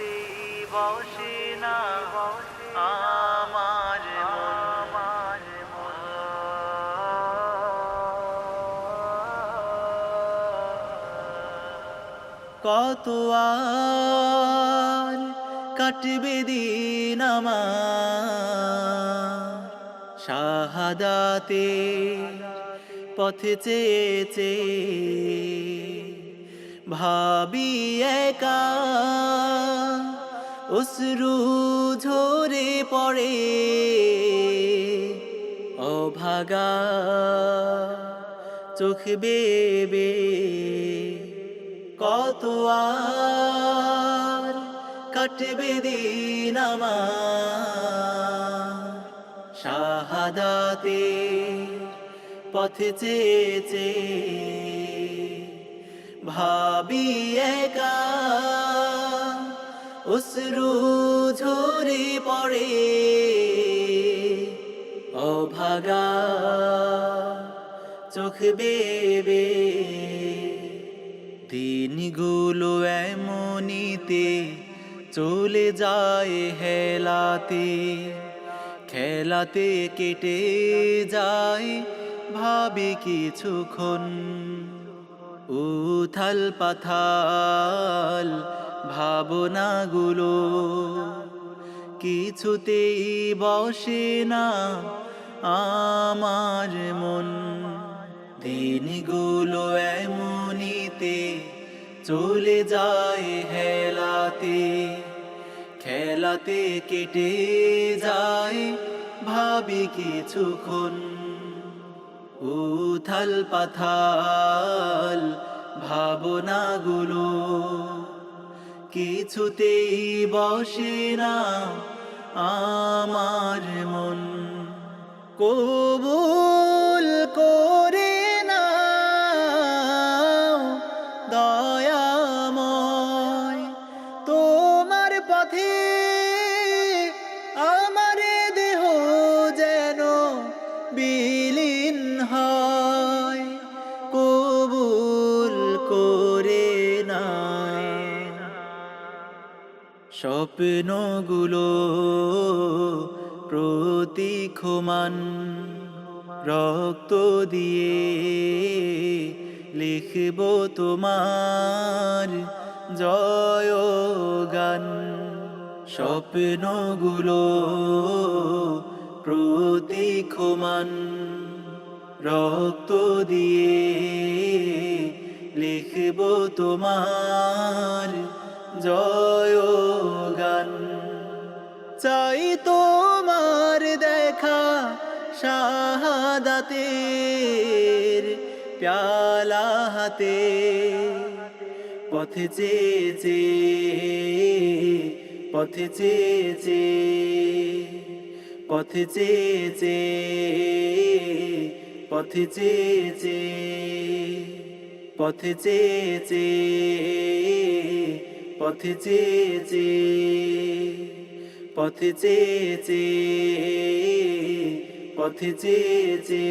কিছুতেই বসে না আমার কত আর কাটবে দিন আমার শাহাদাতে পথে চেয়েছে ভাবি একা অশ্রু ঝরে পড়ে অভাগা চোখ বেবে কত আর কাটবে দিন আমার শাহাদাতে পথে চেয়েছে ভাবি একা অশ্রু ঝরে পড়ে অভাগা চোখ বেবে দিনগুলো এমনিতে চলে যায় হেলাতে খেলাতে কেটে যায় ভাবি কিছুক্ষণ উথাল পাথাল ভাবনাগুলো কিছুতেই বসে না আমার মন দিনগুলো এমনিতে চলে যায় হেলাতে খেলাতে কেটে যায় ভাবি কিছুক্ষণ উথাল পাথাল ভাবনাগুলো কিছুতেই বসে না আমার মন কবুল করে নাও দয়াময় তোমার পথে আমার দেহ যেন বিলীন হয় কবুল করে না স্বপ্নগুলো প্রতীক্ষমান রক্ত দিয়ে লিখব তোমার জয়গান স্বপ্নগুলো প্রতীক্ষমান রক্ত দিয়ে লিখব তোমার জয়গান চাই তোমার দেখা শাহাদাতের প্যালা হাতে পথে চেয়েছে পথে চেয়েছে পথে চেয়েছে পথে চেয়েছে পথে চেয়েছে পথে চেয়েছে পথে চেয়েছে পথে চেয়েছে